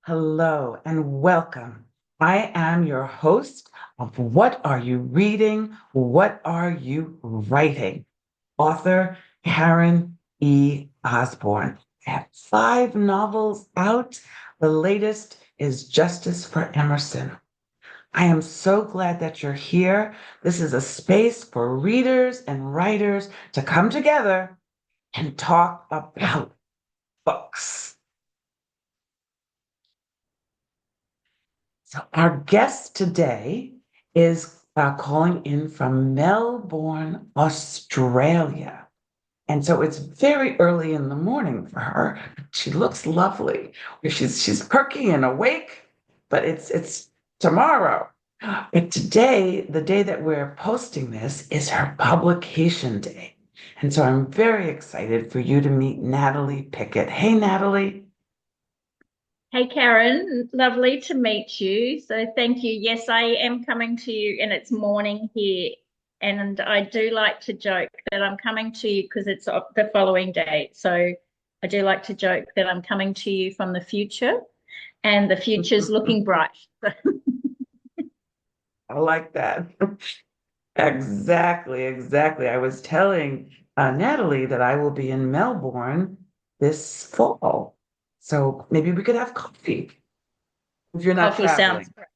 Hello and welcome. I am your host of What Are You Reading? What Are You Writing? Author Karen E. Osborne. I have five novels out. The latest is Justice for Emerson. I am so glad that you're here. This is a space for readers and writers to come together and talk about books. So, our guest today is calling in from Melbourne, Australia. And so it's very early in the morning for her. She looks lovely. She's perky and awake, but it's tomorrow. And today, the day that we're posting this, is her publication day. And so I'm very excited for you to meet Natalie Pickett. Hey, Natalie. Hey Karen, lovely to meet you. So thank you. Yes, I am coming to you and it's morning here. And I do like to joke that I'm coming to you because it's the following day. So I do like to joke that I'm coming to you from the future and the future's looking bright. I like that. Exactly, exactly. I was telling Natalie that I will be in Melbourne this fall. So maybe we could have coffee if you're not Coffee traveling. sounds great.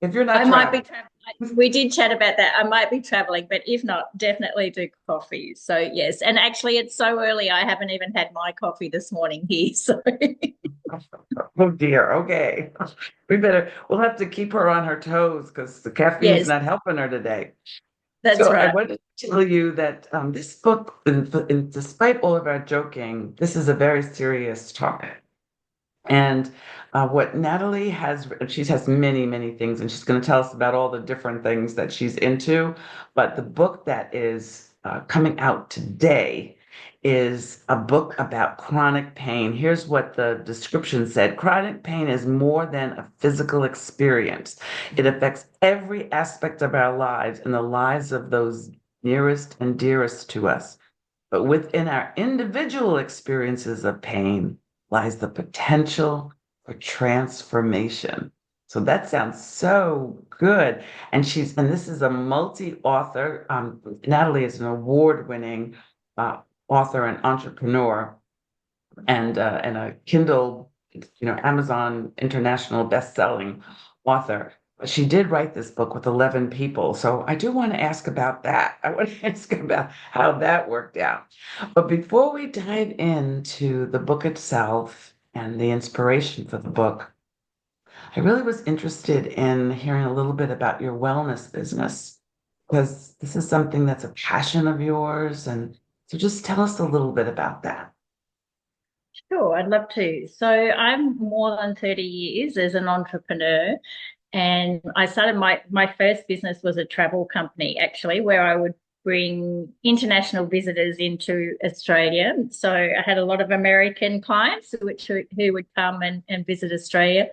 If you're not I might be traveling. traveling. We did chat about that. I might be traveling, but if not, definitely do coffee. So yes, and actually, it's so early. I haven't even had my coffee this morning here. So Oh dear. Okay. We'll have to keep her on her toes because the caffeine's yes, not helping her today. that's So I right. wanted to tell you that this book, despite all of our joking, this is a very serious topic. And what Natalie has, she has many, many things, and she's going to tell us about all the different things that she's into. But the book that is coming out today is a book about chronic pain. Here's what the description said: chronic pain is more than a physical experience, it affects every aspect of our lives and the lives of those nearest and dearest to us. But within our individual experiences of pain lies the potential for transformation. So that sounds so good. And this is a multi-author. Natalie is an award-winning author and entrepreneur and a Kindle, Amazon international best-selling author. She did write this book with 11 people. So I do want to ask about that. I want to ask about how that worked out. But before we dive into the book itself and the inspiration for the book, I really was interested in hearing a little bit about your wellness business because this is something that's a passion of yours. And so just tell us a little bit about that. Sure, I'd love to. So I'm more than 30 years as an entrepreneur, and I started my first business was a travel company actually, where I would bring international visitors into Australia. So I had a lot of American clients who would come and visit Australia.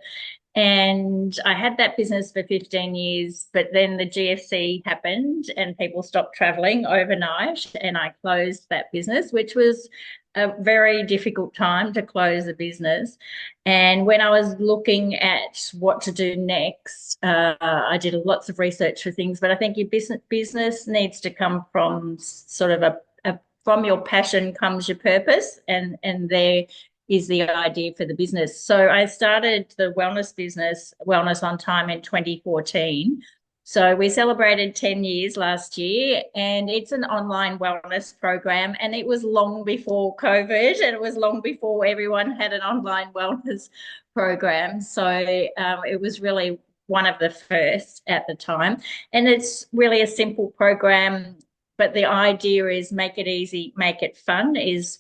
And I had that business for 15 years, but then the GFC happened and people stopped traveling overnight, and I closed that business, which was a very difficult time to close a business. And when I was looking at what to do next, I did lots of research for things, but I think your business needs to come from sort of a from your passion comes your purpose, and there is the idea for the business. So I started the wellness business, Wellness on Time, in 2014. So we celebrated 10 years last year, and it's an online wellness program. And it was long before COVID, and it was long before everyone had an online wellness program. So it was really one of the first at the time. And it's really a simple program, but the idea is make it easy, make it fun, is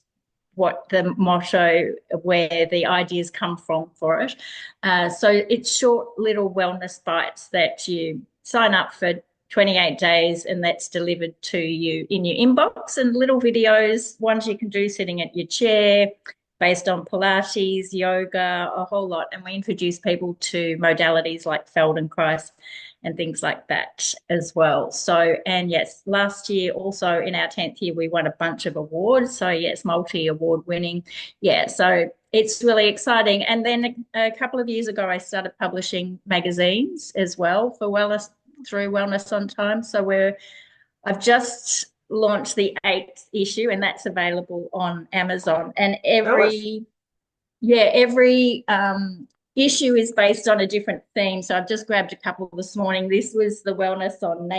what the motto, where the ideas come from for it. So it's short little wellness bites that you sign up for 28 days, and that's delivered to you in your inbox, and little videos, ones you can do sitting at your chair, based on Pilates, yoga, a whole lot. And we introduce people to modalities like Feldenkrais and things like that as well. So, and yes, last year also in our 10th year, we won a bunch of awards. So, yes, multi award winning. Yeah. So, it's really exciting. And then a couple of years ago, I started publishing magazines as well for wellness through Wellness on Time. So I've just launched the eighth issue, and that's available on Amazon. And Show us. every issue is based on a different theme. So I've just grabbed a couple this morning. This was the Wellness on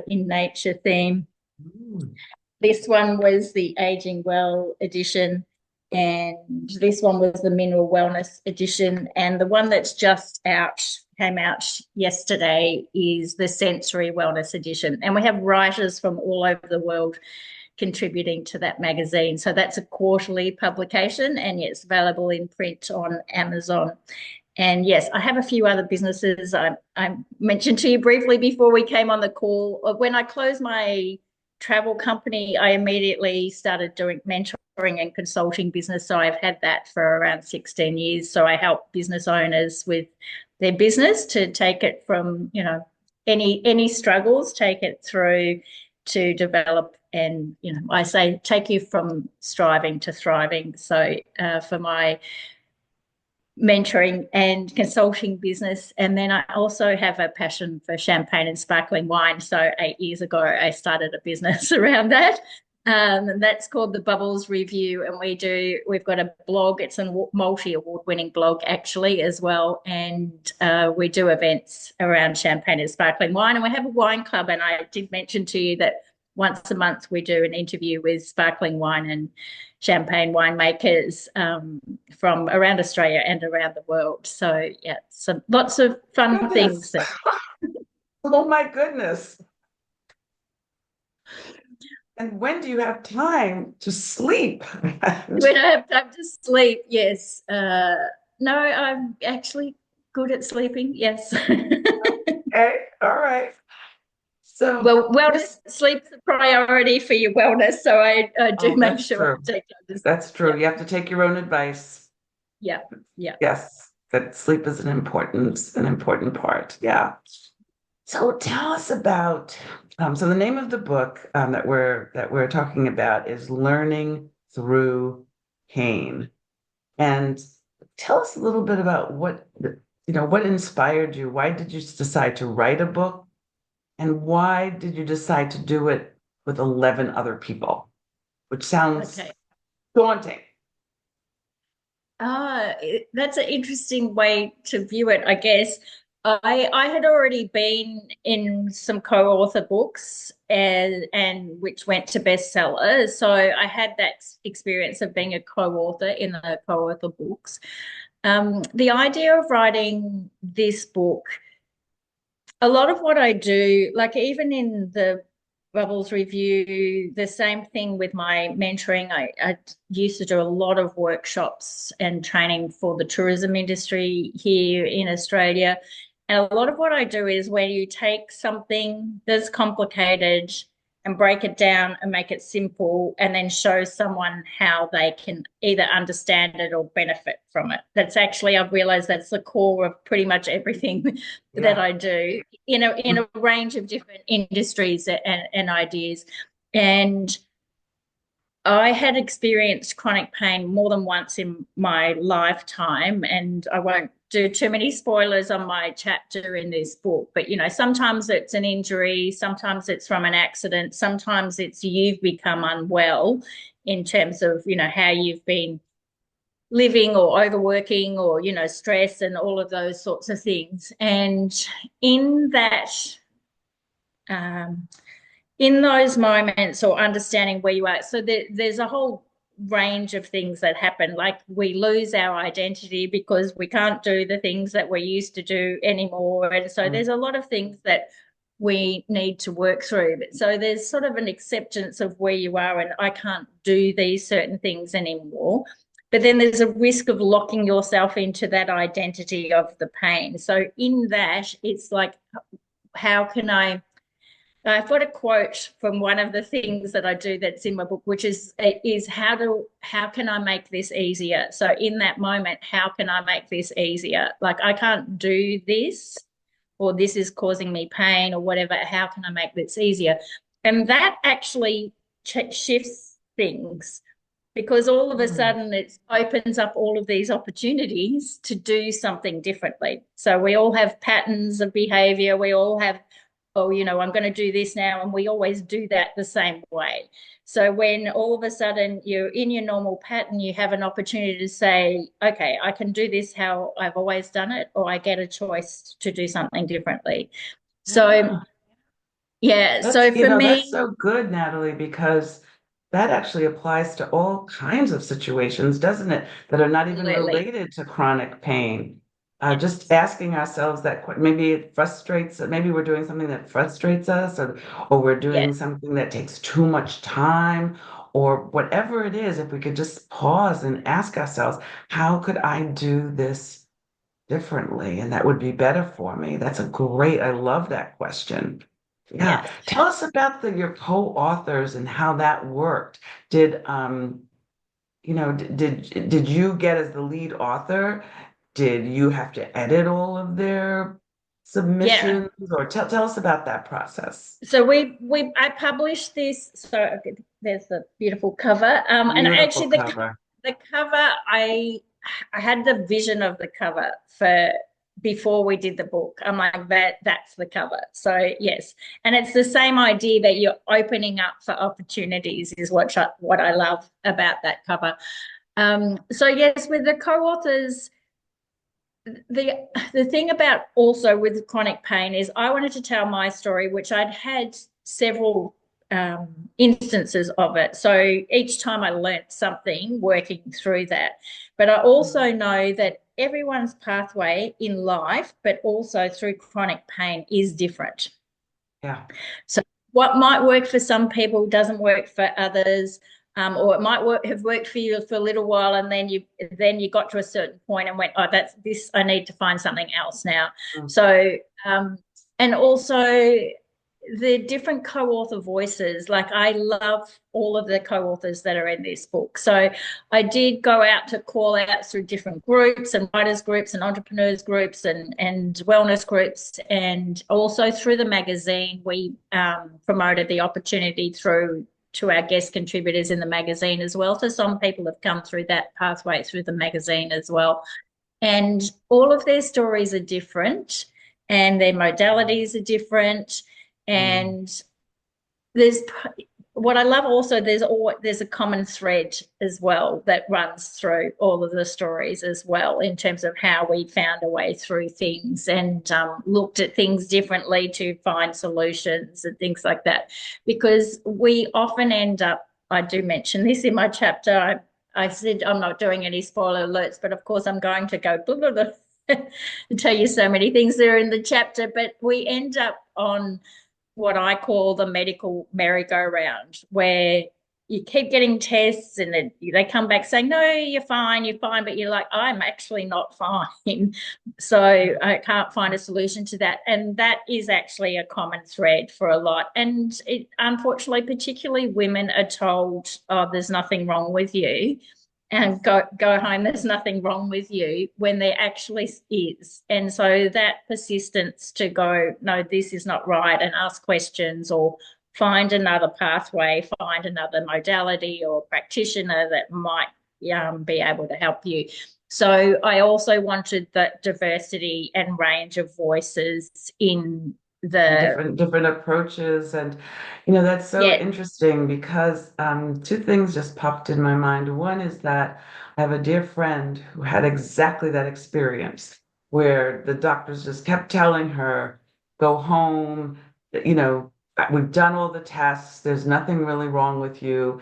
in Nature theme. Mm. This one was the Aging Well edition, and this one was the Mineral Wellness edition. And the one that's just came out yesterday, is the Sensory Wellness edition. And we have writers from all over the world contributing to that magazine. So that's a quarterly publication, and it's available in print on Amazon. And yes, I have a few other businesses. I mentioned to you briefly before we came on the call. When I closed my travel company, I immediately started doing mentoring and consulting business. So I've had that for around 16 years. So I help business owners with their business to take it from, any struggles, take it through to develop. And, I say take you from striving to thriving. So for my mentoring and consulting business. And then I also have a passion for champagne and sparkling wine. So 8 years ago, I started a business around that. And that's called the Bubbles Review. And we've got a blog. It's a multi-award winning blog actually as well. And we do events around champagne and sparkling wine. And we have a wine club. And I did mention to you that once a month we do an interview with sparkling wine and champagne winemakers from around Australia and around the world. So yeah, lots of fun Goodness. things. Oh my goodness. And when do you have time to sleep? When I have time to sleep, yes. No, I'm actually good at sleeping. Yes. Okay, all right. So Well, wellness, sleep's a priority for your wellness. So I do oh, make that's sure I true. take time to sleep. That's Yeah. true. You have to take your own advice. Yeah. Yeah. Yes, that sleep is an important part. Yeah. So tell us about, so the name of the book that we're talking about is Learning Through Pain. And tell us a little bit about what inspired you? Why did you decide to write a book? And why did you decide to do it with 11 other people? Which sounds Okay. daunting. That's an interesting way to view it, I guess. I had already been in some co-author books and which went to bestsellers. So I had that experience of being a co-author in the co-author books. The idea of writing this book, a lot of what I do, like even in the Bubbles review, the same thing with my mentoring. I used to do a lot of workshops and training for the tourism industry here in Australia. And a lot of what I do is where you take something that's complicated and break it down and make it simple and then show someone how they can either understand it or benefit from it. That's actually, I've realized that's the core of pretty much everything that Yeah. I do in a range of different industries and ideas. And I had experienced chronic pain more than once in my lifetime, and I won't do too many spoilers on my chapter in this book, but sometimes it's an injury, sometimes it's from an accident, sometimes it's you've become unwell in terms of, how you've been living or overworking or, stress and all of those sorts of things. And in that, um, in those moments or understanding where you are. So there's a whole range of things that happen. Like we lose our identity because we can't do the things that we used to do anymore. And so Mm. there's a lot of things that we need to work through. So there's sort of an acceptance of where you are and I can't do these certain things anymore. But then there's a risk of locking yourself into that identity of the pain. So in that, it's like, how can I've got a quote from one of the things that I do that's in my book, which is how can I make this easier? So in that moment, how can I make this easier? Like I can't do this, or this is causing me pain, or whatever. How can I make this easier? And that actually shifts things because all of a Mm. sudden it opens up all of these opportunities to do something differently. So we all have patterns of behavior. We all have, oh, I'm going to do this now. And we always do that the same way. So when all of a sudden you're in your normal pattern, you have an opportunity to say, okay, I can do this how I've always done it, or I get a choice to do something differently. So, Yeah. yeah. That's, So for that's me, so good, Natalie, because that actually applies to all kinds of situations, doesn't it? That are not even absolutely. related to chronic pain. Just Yes. asking ourselves that maybe it frustrates, maybe we're doing something that frustrates us, or we're doing Yes. something that takes too much time, or whatever it is, if we could just pause and ask ourselves, how could I do this differently? And that would be better for me. I love that question. Yeah. Yes. Tell us about your co-authors and how that worked. Did did you get as the lead author? Did you have to edit all of their Yeah. submissions or tell us about that process? So I published this. So there's the beautiful cover. And Beautiful actually cover. the cover I had the vision of the cover for before we did the book. I'm like that's the cover. So yes, and it's the same idea that you're opening up for opportunities is what I love about that cover. So yes, with the co-authors, the thing about also with chronic pain is I wanted to tell my story, which I'd had several instances of it. So each time I learnt something working through that. But I also know that everyone's pathway in life, but also through chronic pain, is different. Yeah. So what might work for some people doesn't work for others. Or it might have worked for you for a little while, and then you got to a certain point and went, oh, that's this. I need to find something else now. Mm. So and also the different co-author voices. Like I love all of the co-authors that are in this book. So I did go out to call out through different groups and writers groups and entrepreneurs groups and wellness groups, and also through the magazine we promoted the opportunity through to our guest contributors in the magazine as well. So some people have come through that pathway through the magazine as well. And all of their stories are different and their modalities are different. Mm. And there's what I love also, there's a common thread as well that runs through all of the stories as well in terms of how we found a way through things and looked at things differently to find solutions and things like that. Because we often end up, I do mention this in my chapter, I said I'm not doing any spoiler alerts, but of course I'm going to go blah, blah, blah, and tell you so many things there in the chapter, but we end up on what I call the medical merry-go-round, where you keep getting tests and then they come back saying, no, you're fine. But you're like, I'm actually not fine. So I can't find a solution to that. And that is actually a common thread for a lot. And unfortunately, particularly women are told, oh, there's nothing wrong with you and go home, there's nothing wrong with you, when there actually is. And so that persistence to go, no, this is not right, and ask questions or find another pathway, find another modality or practitioner that might be able to help you. So I also wanted that diversity and range of voices in And the, different approaches. And that's so yeah, interesting because two things just popped in my mind. One is that I have a dear friend who had exactly that experience where the doctors just kept telling her, go home, you know, we've done all the tests, there's nothing really wrong with you.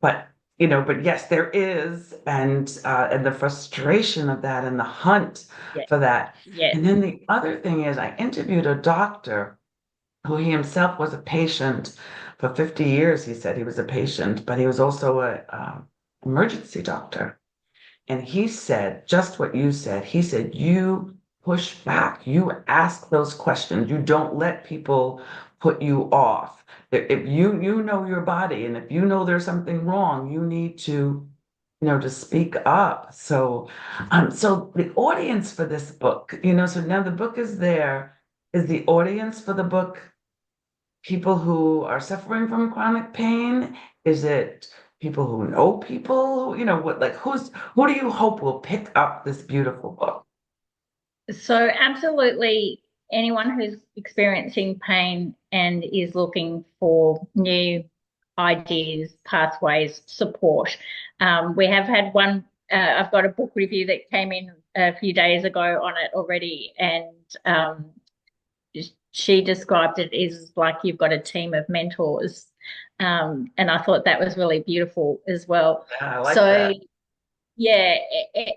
But but yes, there is, and the frustration of that and the hunt yeah, for that. yeah, And then the other thing is I interviewed a doctor who he himself was a patient for 50 years. He said he was a patient, but he was also a emergency doctor. And he said just what you said. He said, you push back, you ask those questions, you don't let people put you off. If you know your body, and if you know there's something wrong, you need to to speak up. So the audience for this book, so now the book is there. Is the audience for the book people who are suffering from chronic pain? Is it people who know people? What, like, who do you hope will pick up this beautiful book? So absolutely anyone who's experiencing pain and is looking for new ideas, pathways, support. We have had one, I've got a book review that came in a few days ago on it already, and she described it as like you've got a team of mentors. And I thought that was really beautiful as well. Yeah, I like So that. yeah,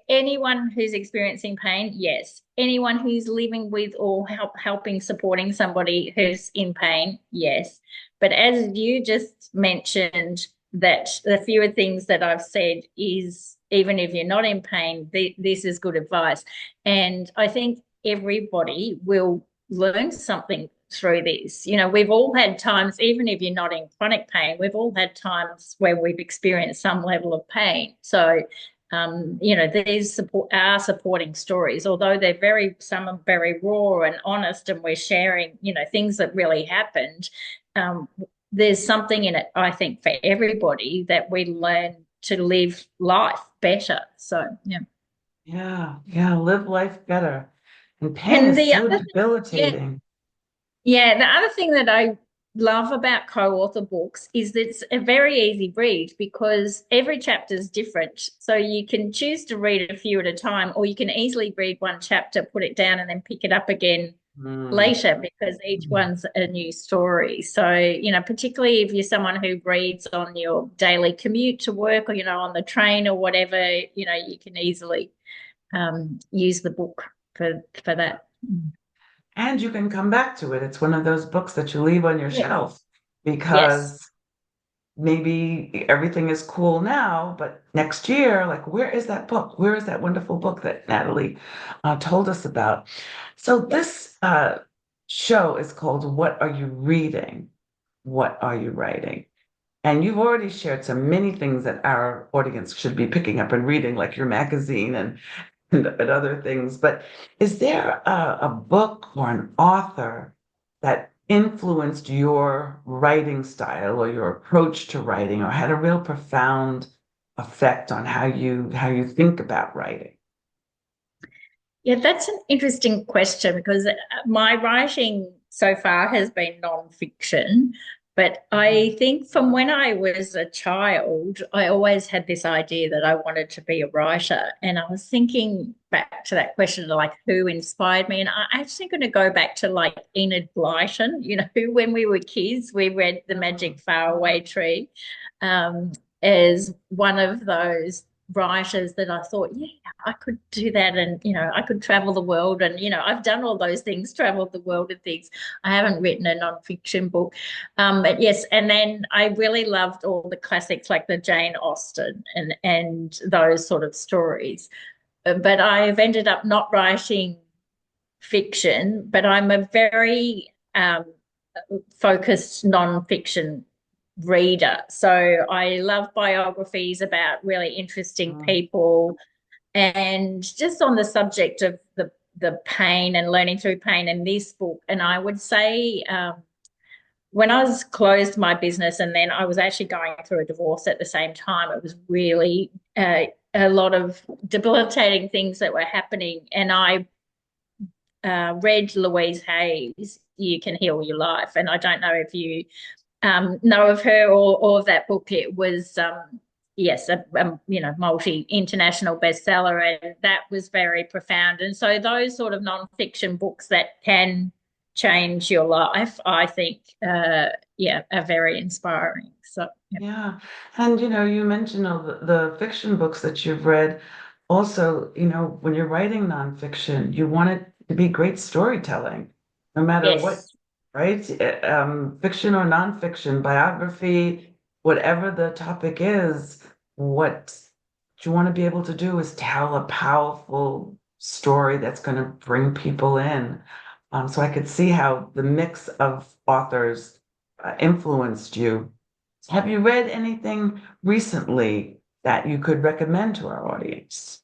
anyone who's experiencing pain, yes. Anyone who's living with or helping supporting somebody who's in pain, yes. But as you just mentioned, that the fewer things that I've said is even if you're not in pain, this is good advice. And I think everybody will learn something through this. We've all had times, even if you're not in chronic pain, we've all had times where we've experienced some level of pain. So these are supporting stories, although some are very raw and honest, and we're sharing, things that really happened. Um, there's something in it, I think, for everybody that we learn to live life better. So, yeah. Yeah, yeah, live life better. And pain And is the so other thing, yeah, debilitating. yeah, the other thing that I love about co-author books is that it's a very easy read because every chapter is different. So you can choose to read a few at a time, or you can easily read one chapter, put it down, and then pick it up again Mm. later because each one's a new story. So, particularly if you're someone who reads on your daily commute to work or, on the train or whatever, you can easily use the book for that. And you can come back to it. It's one of those books that you leave on your Yeah. shelf Yes. because maybe everything is cool now, but next year, like, where is that book? Where is that wonderful book that Natalie told us about? So this show is called What Are You Reading? What Are You Writing? And you've already shared so many things that our audience should be picking up and reading, like your magazine and other things. But is there a book or an author that influenced your writing style or your approach to writing or had a real profound effect on how you think about writing? Yeah, that's an interesting question because my writing so far has been nonfiction. But Mhm. I think from when I was a child, I always had this idea that I wanted to be a writer. And I was thinking back to that question, like who inspired me. And I actually going to go back to like Enid Blyton, who when we were kids, we read The Magic Faraway Tree um, as one of those writers that I thought, yeah, I could do that. And, I could travel the world. And, I've done all those things, traveled the world and things. I haven't written a nonfiction book. But yes, and then I really loved all the classics like the Jane Austen and those sort of stories. But I've ended up not writing fiction, but I'm a very focused nonfiction reader. So I love biographies about really interesting Mm. people and just on the subject of the pain and learning through pain in this book. And I would say when I was closed my business and then I was actually going through a divorce at the same time, it was really a lot of debilitating things that were happening. And I read Louise Hay's You Can Heal Your Life. And I don't know if you know of her or of that book. It was, yes, a multi international bestseller, and that was very profound. And so those sort of nonfiction books that can change your life, I think, yeah, are very inspiring. So, yeah. Yeah. And you mentioned all the fiction books that you've read. Also, when you're writing nonfiction, you want it to be great storytelling, no matter what, Yes. right? Fiction or nonfiction, biography, whatever the topic is, what you want to be able to do is tell a powerful story that's going to bring people in. So I could see how the mix of authors influenced you. Have you read anything recently that you could recommend to our audience?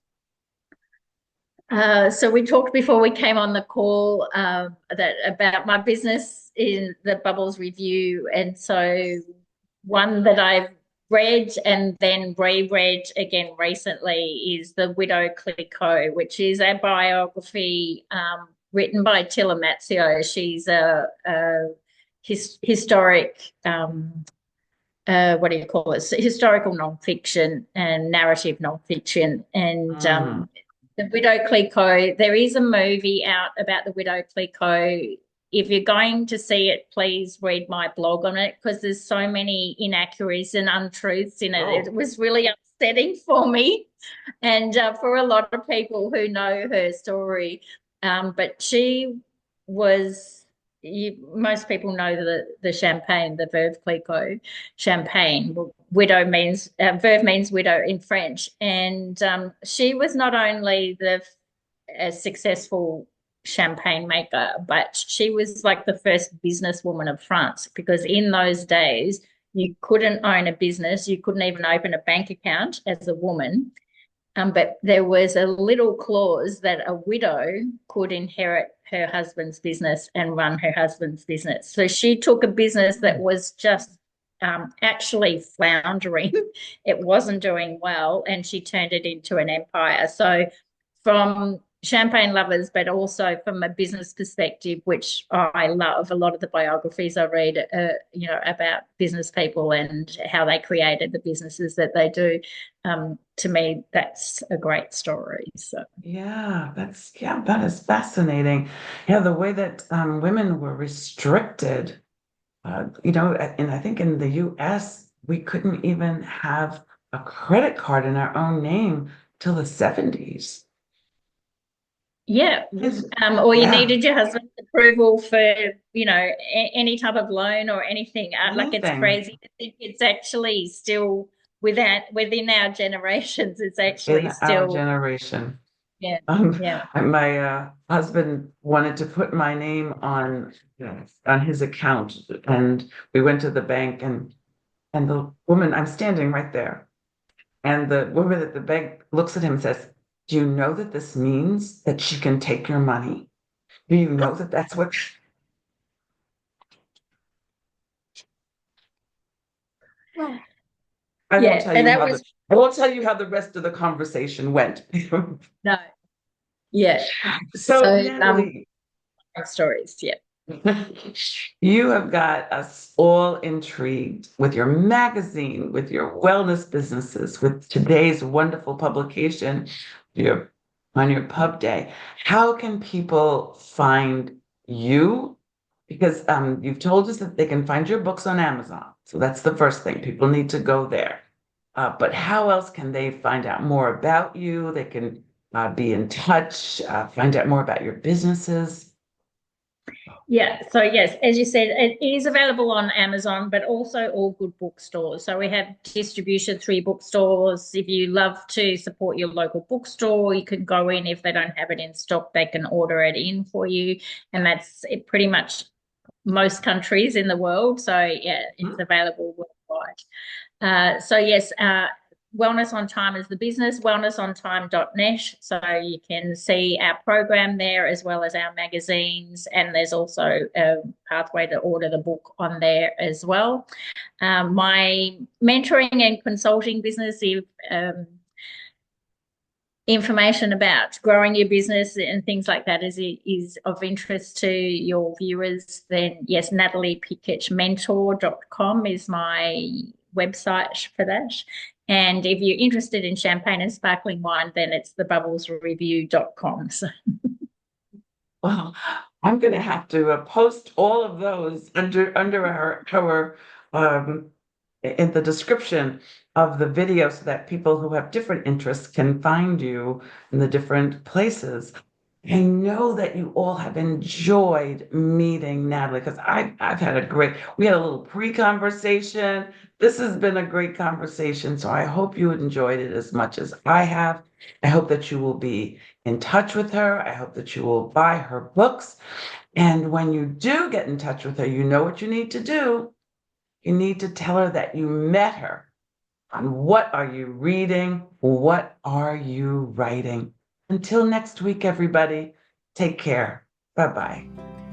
So we talked before we came on the call that about my business in the Bubbles Review, and so one that I've read and then reread again recently is The Widow Clicquot, which is a biography written by Tilla Mazzio. She's a historic, what do you call it? Historical nonfiction and narrative nonfiction. And Mm. The Widow Clicquot, there is a movie out about the Widow Clicquot. If you're going to see it, please read my blog on it because there's so many inaccuracies and untruths in it. It Oh, was really upsetting for me and for a lot of people who know her story. But she was, most people know the champagne, the Veuve Clicquot champagne. Widow means, Veuve means widow in French. And she was not only a successful champagne maker, but she was like the first businesswoman of France because in those days, you couldn't own a business, you couldn't even open a bank account as a woman. But there was a little clause that a widow could inherit her husband's business and run her husband's business. So she took a business that was just actually floundering. It wasn't doing well, and she turned it into an empire. So from champagne lovers, but also from a business perspective, which I love. A lot of the biographies I read, about business people and how they created the businesses that they do. To me, that's a great story. So yeah, that is fascinating. Yeah, the way that women were restricted, and I think in the US, we couldn't even have a credit card in our own name till the 70s. yeah, Yes. or you Yeah, needed your husband's approval for any type of loan or anything. Like it's anything crazy to think it's actually still within our generations. It's in actually our still generation. yeah Um, yeah. my husband wanted to put my name on his account, and we went to the bank, and the woman, I'm standing right there, and the woman at the bank looks at him and says, "Do you know that this means that she can take your money? Do you know that that's what?" I won't Yeah, tell and you that how was I won't tell you how the rest of the conversation went. no, yeah. So, So Natalie, stories, yeah. you have got us all intrigued with your magazine, with your wellness businesses, with today's wonderful publication, your on your pub day. How can people find you? Because you've told us that they can find your books on Amazon. So that's the first thing. People need to go there. But how else can they find out more about you? They can be in touch, find out more about your businesses. Yeah, so yes, as you said, it is available on Amazon, but also all good bookstores. So we have distribution through bookstores. If you love to support your local bookstore, you can go in. If they don't have it in stock, they can order it in for you. And that's it pretty much most countries in the world. So yeah, it's available worldwide. So yes, Wellness on Time is the business, wellnessontime.net. So you can see our program there as well as our magazines. And there's also a pathway to order the book on there as well. My mentoring and consulting business, if information about growing your business and things like that is of interest to your viewers, then yes, nataliepicketmentor.com is my website for that. And if you're interested in champagne and sparkling wine, then it's thebubblesreview.com. So Well, I'm going to have to post all of those under our in the description of the video so that people who have different interests can find you in the different places. I know that you all have enjoyed meeting Natalie because I've had we had a little pre-conversation. This has been a great conversation. So I hope you enjoyed it as much as I have. I hope that you will be in touch with her. I hope that you will buy her books. And when you do get in touch with her, you know what you need to do. You need to tell her that you met her on what are you reading? What are you writing? Until next week, everybody, take care. Bye bye.